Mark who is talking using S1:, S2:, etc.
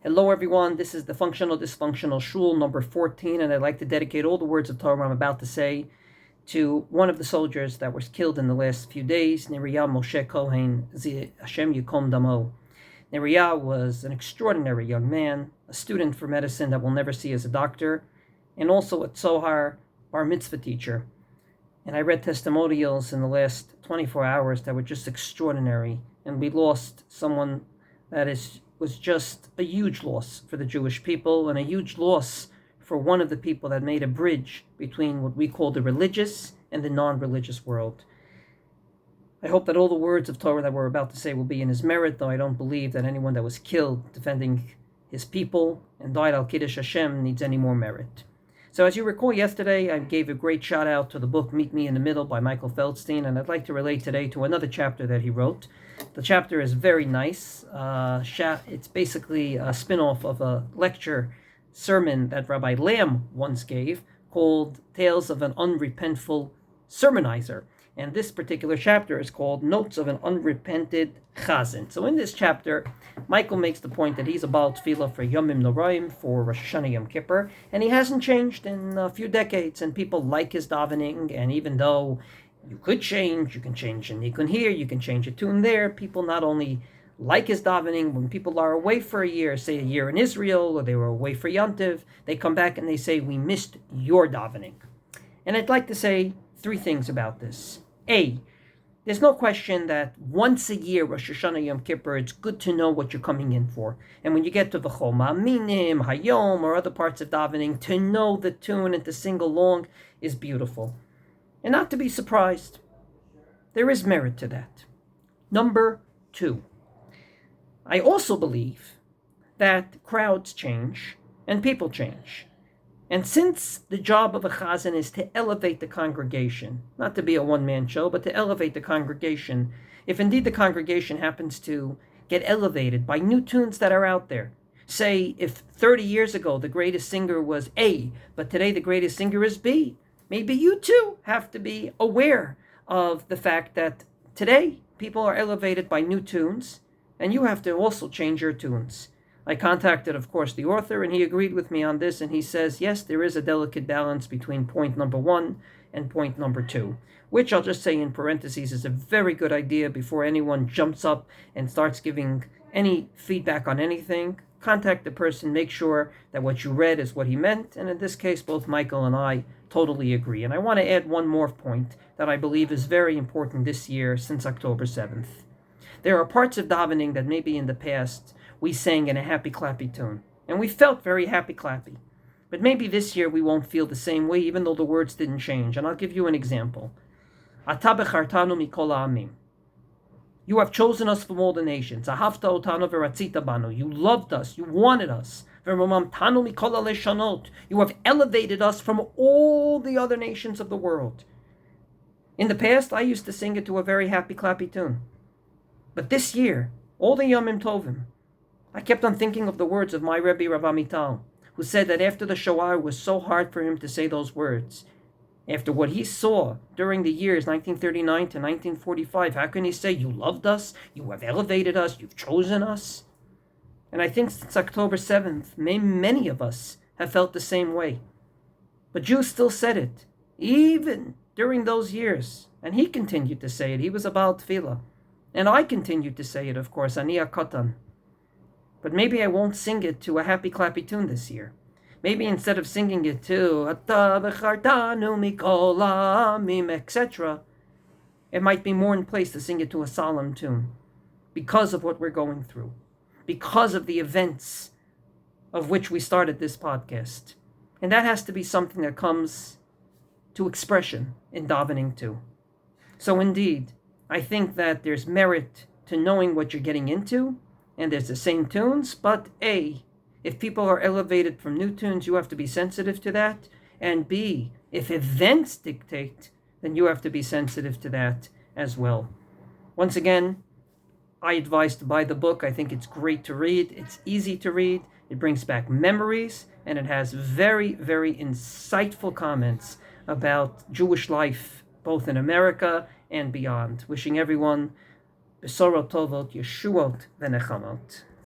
S1: Hello everyone, this is the Disfunctional Shul number 14, and I'd like to dedicate all the words of Torah I'm about to say to one of the soldiers that was killed in the last few days, Neriah Moshe Kohen, Zi Hashem Yikom Damo. Neriah was an extraordinary young man, a student for medicine that we'll never see as a doctor, and also a Tzohar bar mitzvah teacher. And I read testimonials in the last 24 hours that were just extraordinary, and we lost someone that was just a huge loss for the Jewish people and a huge loss for one of the people that made a bridge between what we call the religious and the non-religious world. I hope that all the words of Torah that we're about to say will be in his merit, though I don't believe that anyone that was killed defending his people and died al Kiddush Hashem needs any more merit. So as you recall, yesterday I gave a great shout out to the book Meet Me in the Middle by Michael Feldstein, and I'd like to relate today to another chapter that he wrote. The chapter is very nice. It's basically a spin-off of a lecture sermon that Rabbi Lamb once gave called Tales of an Unrepentful Sermonizer. And this particular chapter is called Notes of an Unrepented Chazan. So in this chapter, Michael makes the point that he's about tefillah for Yomim Noraim, for Rosh Hashanah Yom Kippur, and he hasn't changed in a few decades, and people like his davening, and even though you could change, you can change a nikun here, you can change a tune there, people not only like his davening, when people are away for a year, say a year in Israel, or they were away for Yontiv, they come back and they say, we missed your davening. And I'd like to say three things about this. A, there's no question that once a year, Rosh Hashanah Yom Kippur, it's good to know what you're coming in for. And when you get to the V'chol Ma'aminim, Hayom, or other parts of davening, to know the tune and to sing along is beautiful. And not to be surprised, there is merit to that. Number two, I also believe that crowds change and people change. And since the job of a chazan is to elevate the congregation, not to be a one-man show, but to elevate the congregation, if indeed the congregation happens to get elevated by new tunes that are out there, say if 30 years ago the greatest singer was A, but today the greatest singer is B, maybe you too have to be aware of the fact that today people are elevated by new tunes, and you have to also change your tunes. I contacted, of course, the author, and he agreed with me on this, and he says, yes, there is a delicate balance between point number one and point number two, which I'll just say in parentheses is a very good idea before anyone jumps up and starts giving any feedback on anything. Contact the person, make sure that what you read is what he meant, and in this case, both Michael and I totally agree. And I want to add one more point that I believe is very important this year since October 7th. There are parts of davening that maybe in the past we sang in a happy clappy tune, and we felt very happy clappy. But maybe this year we won't feel the same way, even though the words didn't change. And I'll give you an example. Ata bechartanu mikol ha'amim. You have chosen us from all the nations. Ahavta otanu v'ratzita banu. You loved us. You wanted us. V'romamtanu mikol ha'leshonot. You have elevated us from all the other nations of the world. In the past, I used to sing it to a very happy clappy tune. But this year, all the Yomim Tovim, I kept on thinking of the words of my Rebbe Rav Amital, who said that after the Shoah it was so hard for him to say those words. After what he saw during the years 1939 to 1945, how can he say, you loved us, you have elevated us, you've chosen us? And I think since October 7th, many of us have felt the same way. But Jews still said it, even during those years. And he continued to say it. He was about tefillah. And I continued to say it, of course, Ani Katan. But maybe I won't sing it to a happy clappy tune this year. Maybe instead of singing it to Ata v'chartanu mikol ha'amim, etc., it might be more in place to sing it to a solemn tune because of what we're going through, because of the events of which we started this podcast. And that has to be something that comes to expression in davening too. So indeed, I think that there's merit to knowing what you're getting into, and there's the same tunes, but A, if people are elevated from new tunes, you have to be sensitive to that, and B, if events dictate, then you have to be sensitive to that as well. Once again, I advise to buy the book. I think it's great to read. It's easy to read. It brings back memories, and it has very, very insightful comments about Jewish life, both in America and beyond. Wishing everyone Besorot Tovot, Yeshuot, Venechamot.